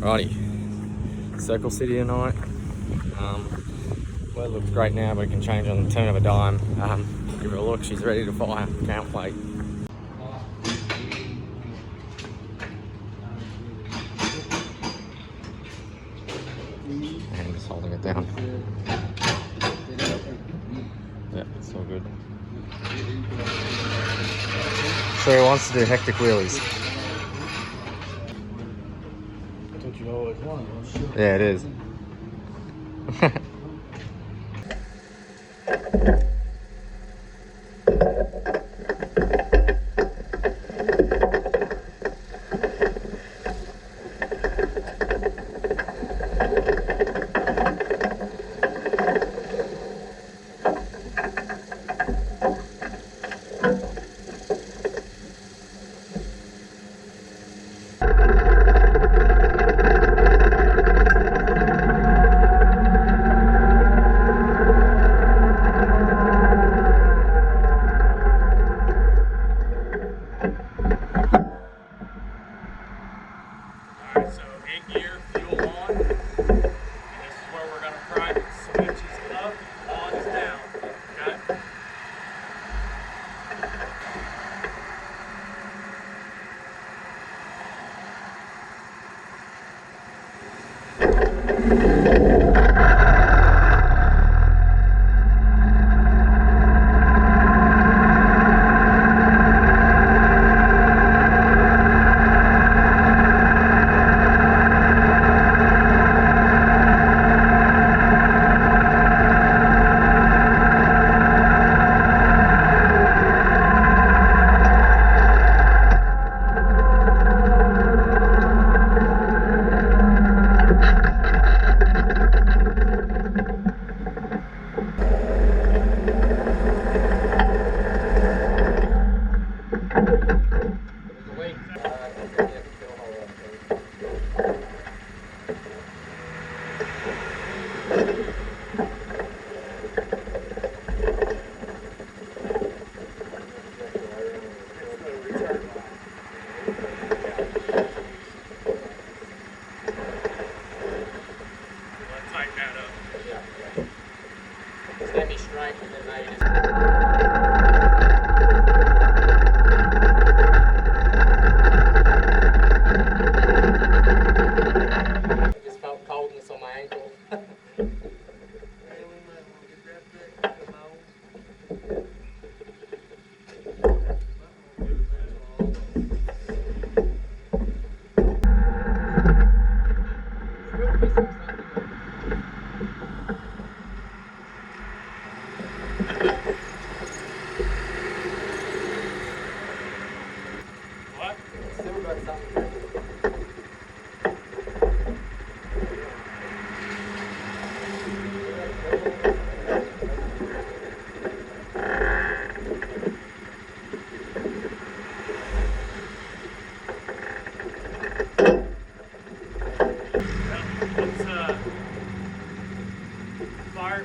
Righty, Circle City tonight. Weather looks great now, but it can change on the turn of a dime. Give her a look, she's ready to fire. Can't wait. And just holding it down. Yeah, it's all good. Sarah wants to do hectic wheelies. That's what you always wanted. Yeah, it is.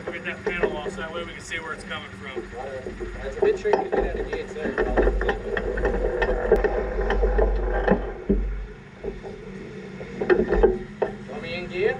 We'll get that panel off so that way we can see where it's coming from. It's a bit tricky to get out of gear too. Want me in gear?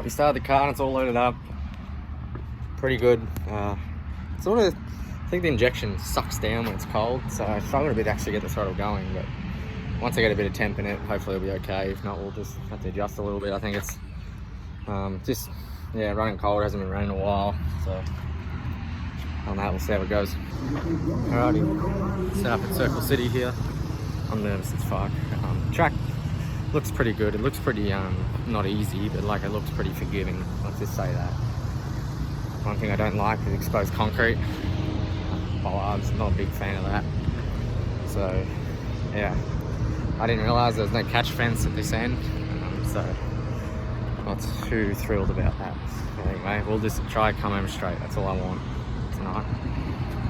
we started the car and it's all loaded up. Pretty good. Sort of, I think the injection sucks down when it's cold, so I struggle a bit to actually get the throttle going, but once I get a bit of temp in it, hopefully it'll be okay. If not, we'll just have to adjust a little bit. I think it's just, yeah, running cold. It hasn't been running in a while, so on that, we'll see how it goes. Alrighty, set up at Circle City here. I'm nervous as fuck. Track looks pretty good. It looks pretty, not easy, but like it looks pretty forgiving. Let's just say that. One thing I don't like is exposed concrete. Bollards, not a big fan of that. So, yeah. I didn't realise there was no catch fence at this end, so not too thrilled about that. Anyway, we'll just try come home straight. That's all I want tonight.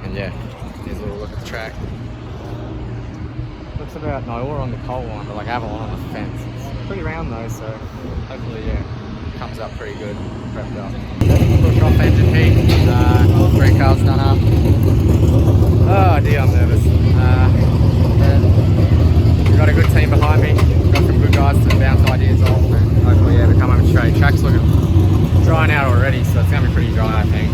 And yeah, here's a little look at the track. Looks about Noah on the coal line, but like Avalon on the fence. It's pretty round though, so hopefully, yeah, comes up pretty good. Prepped up. Push off engine heat. Brake car's done up. Oh dear, I'm nervous. We've got a good team behind me. Got some good guys to bounce ideas off, and hopefully, yeah, we come home straight. Track's looking drying out already, so it's gonna be pretty dry, I think.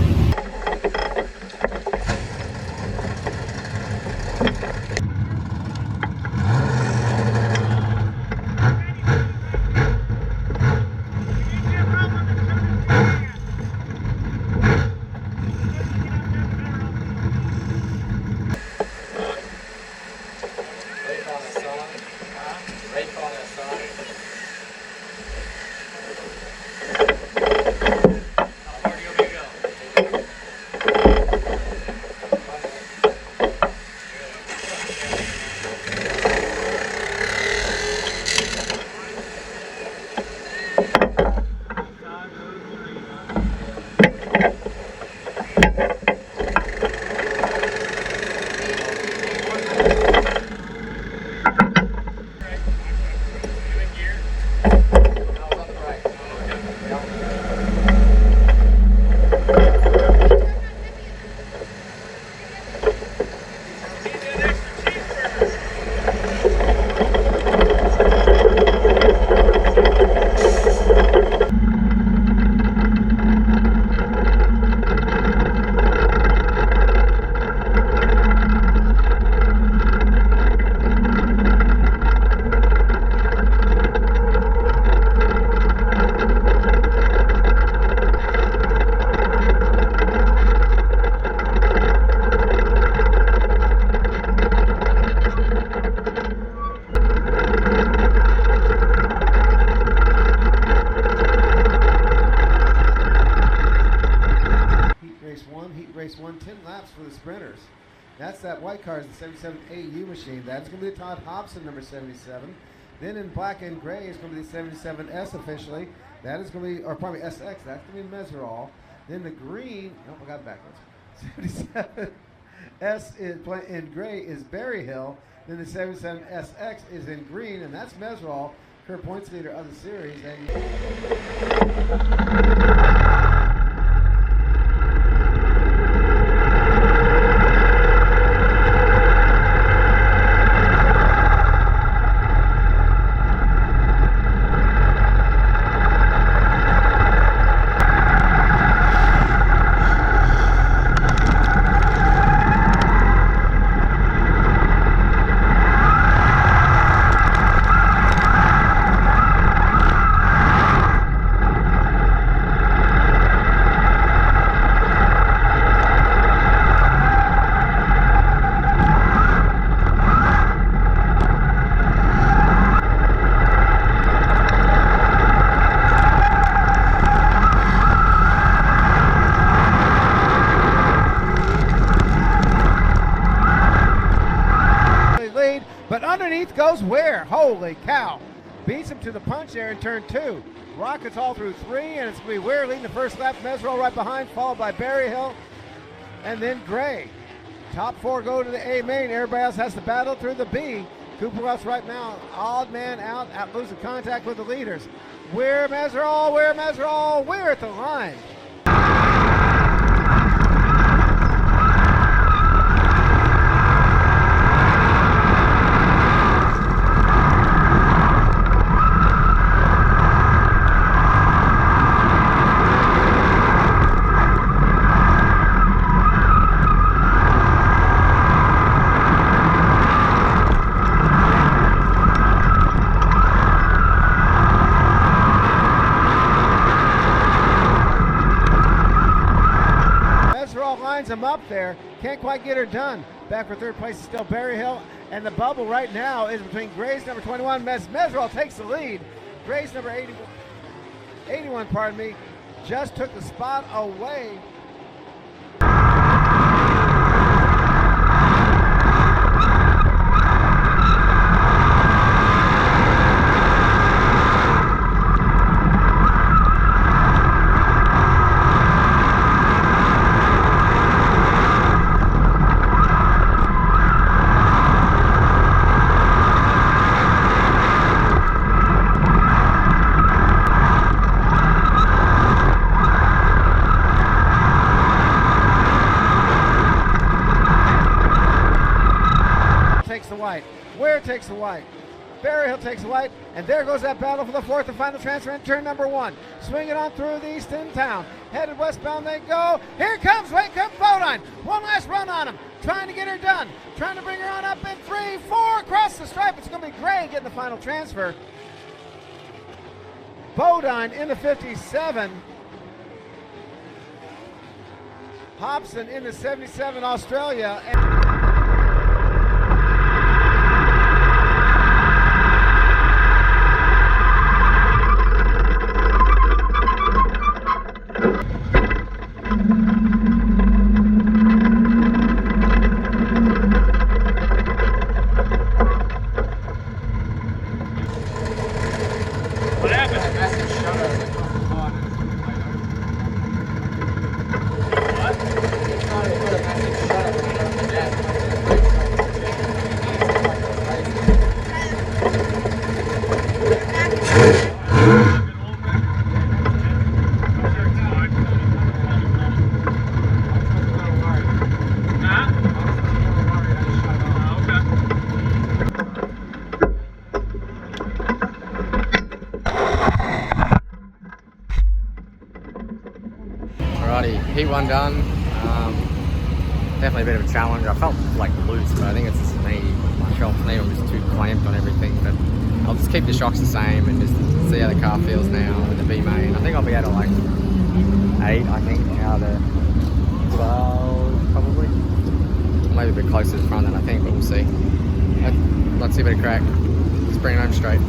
Race 1, 10 laps for the sprinters. That's that white car is the 77 AU machine. That's going to be Todd Hobson, number 77. Then in black and gray is going to be the 77S officially. That is going to be, or probably SX, that's going to be Meseraull. Then the green, oh, I got it backwards. 77S is in gray is Berryhill. Then the 77SX is in green, and that's Meseraull, current points leader of the series. But underneath goes Ware. Holy cow. Beats him to the punch there in turn 2. Rockets all through 3, and it's going to be Ware leading the first lap. Meseraull right behind, followed by Berryhill, and then Gray. Top 4 go to the A main. Everybody else has to battle through the B. Cooper Russ right now, odd man out losing contact with the leaders. Ware Meseraull, Ware Meseraull, Ware at the line. up there. Can't quite get her done. Back for third place is still Berryhill. And the bubble right now is between Gray's number 21. Meseraull takes the lead. Gray's number 81, pardon me, just took the spot away. Ware takes the white. Berryhill takes the white, and there goes that battle for the fourth and final transfer in turn number 1. Swinging on through the east end town. Headed westbound they go. Here comes Bodine. One last run on him. Trying to get her done. Trying to bring her on up in 3, 4. Across the stripe. It's going to be Gray getting the final transfer. Bodine in the 57. Hobson in the 77 Australia. Heat 1 done. Definitely a bit of a challenge. I felt like loose, but I think it's just me. My shelf knee was just too clamped on everything. But I'll just keep the shocks the same and just see how the car feels now with the Bmain. I think I'll be at like 8, I think, out of 12 probably. Maybe a bit closer to the front than I think, but we'll see. Let's see a bit of crack. Let's bring it home straight.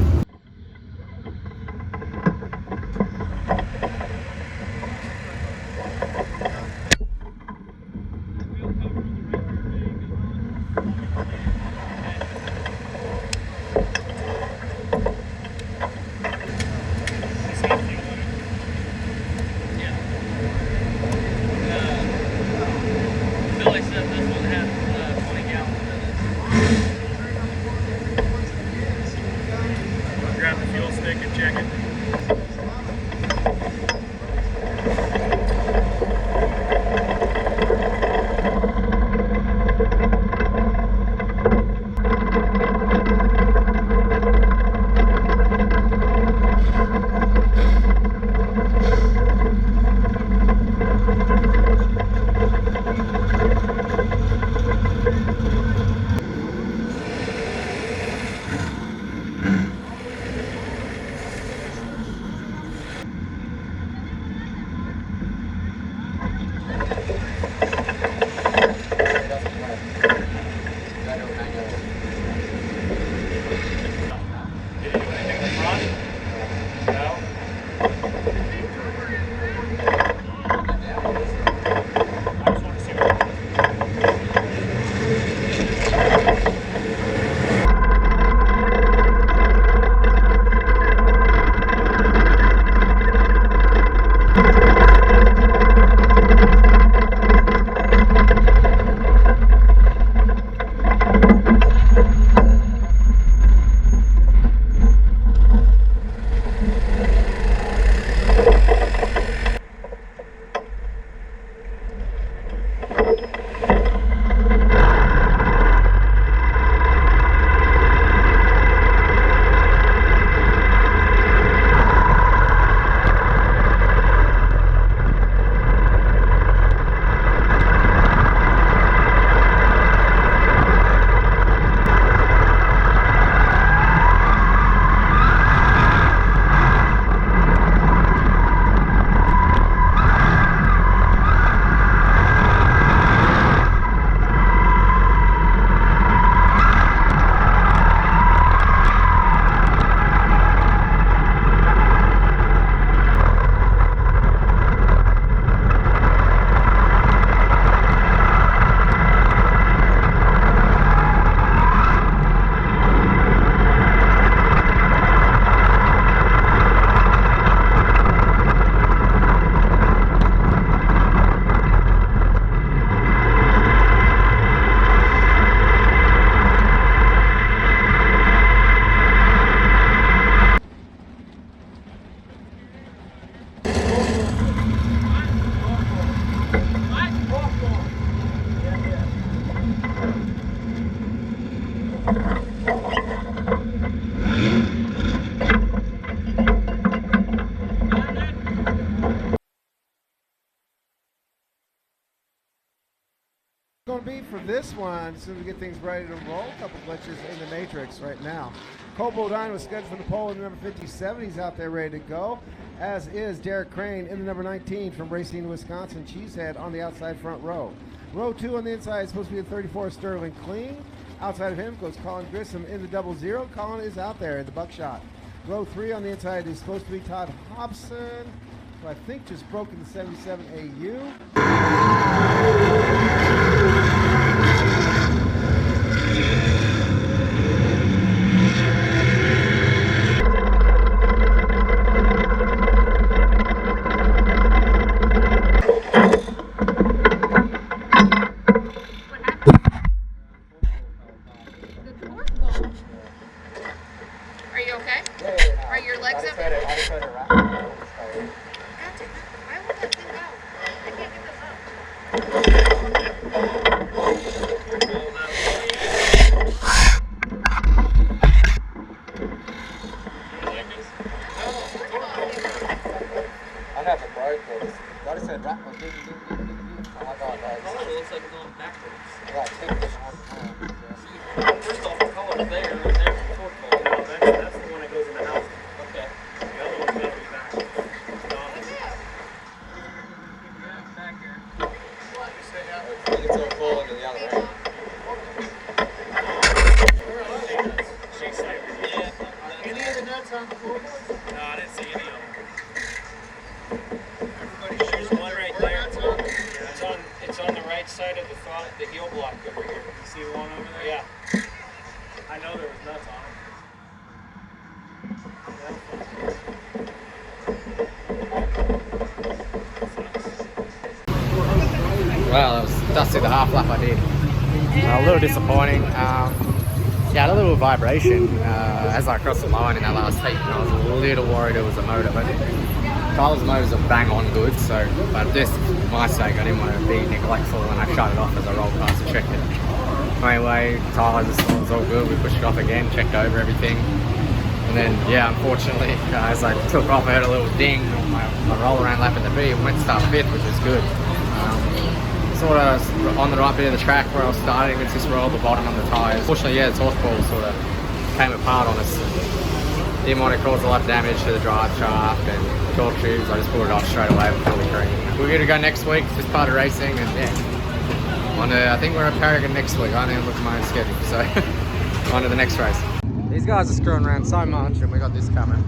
for this one as soon as we get things ready to roll. A couple glitches in the matrix right now. Cole Bodine was scheduled for the pole in the number 57. He's out there ready to go, as is Derek Crane in the number 19 from Racine, Wisconsin. Cheesehead on the outside front row. Row 2 on the inside is supposed to be the 34 Sterling Clean. Outside of him goes Colin Grissom in the 00. Colin is out there in the buckshot. Row 3 on the inside is supposed to be Todd Hobson, who I think just broke in the 77 AU. Well, it was dusty the half lap I did. A little disappointing. Yeah, a little vibration as I crossed the line in that last heat. I was a little worried it was a motor, but Tyler's motors are bang on good. So, but just for my sake, I didn't want to be neglectful, and I shut it off as I rolled past and checked it. Anyway, Tyler just thought it was all good. We pushed it off again, checked over everything, and then yeah, unfortunately, as I took off, I heard a little ding. My roll around lap in the B went to start fifth, which was good. Sort of on the right bit of the track where I was starting, it's just rolled the bottom on the tyres. Fortunately, yeah, the torque ball sort of came apart on us. Didn't want to cause a lot of damage to the drive shaft and torque tubes. I just pulled it off straight away before the green. We're going to go next week, just part of racing, and yeah. I think we're at Paragon next week. I didn't look at my own schedule, so on to the next race. These guys are screwing around so much, and we got this coming.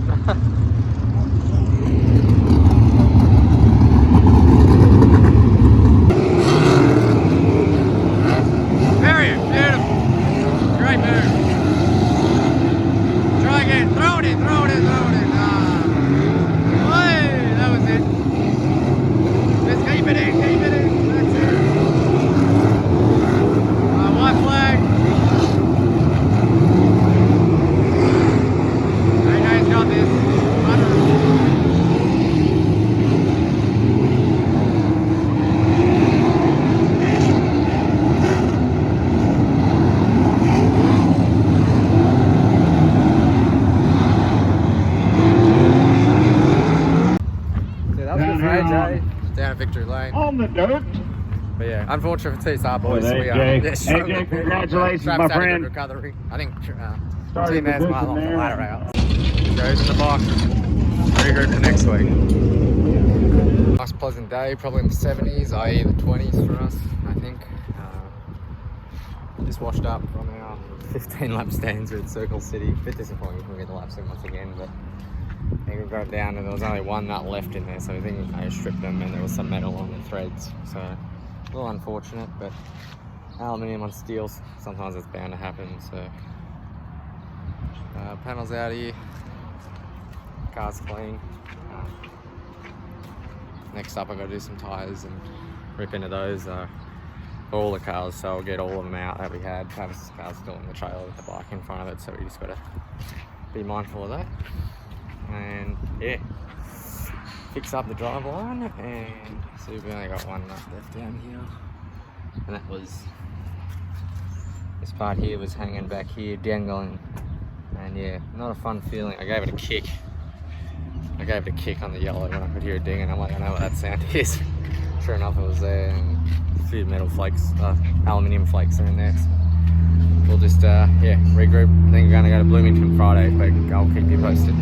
Victory lane. On the dirt. But yeah, unfortunate for TSR boys. Well, we are. AJ, congratulations, my friend. Recovery. I think Starting team has my position the ladder out. Goes in the box. Regroup for next week. Nice pleasant day, probably in the 70s, i.e. the 20s for us, I think. Just washed up from our 15 lap stands at Circle City. A bit disappointing we couldn't get the laps in once again, but I think we got down and there was only one nut left in there, so I think I stripped them and there was some metal on the threads. So a little unfortunate, but aluminium on steels, sometimes it's bound to happen. So panels out here, car's clean. Next up I've got to do some tyres and rip into those for all the cars, so I'll get all of them out that we had. Travis's car's still in the trailer with the bike in front of it, so we just got to be mindful of that. And yeah, fix up the drive line, and so we've only got one nut left down here, and that was this part here was hanging back here, dangling, and yeah, not a fun feeling. I gave it a kick on the yellow when I could hear a ding, and I'm like, I know what that sound is. Sure enough, it was there, and A few metal flakes, aluminium flakes are in there. So we'll just, yeah, regroup. I think we're going to go to Bloomington Friday, but I'll keep you posted.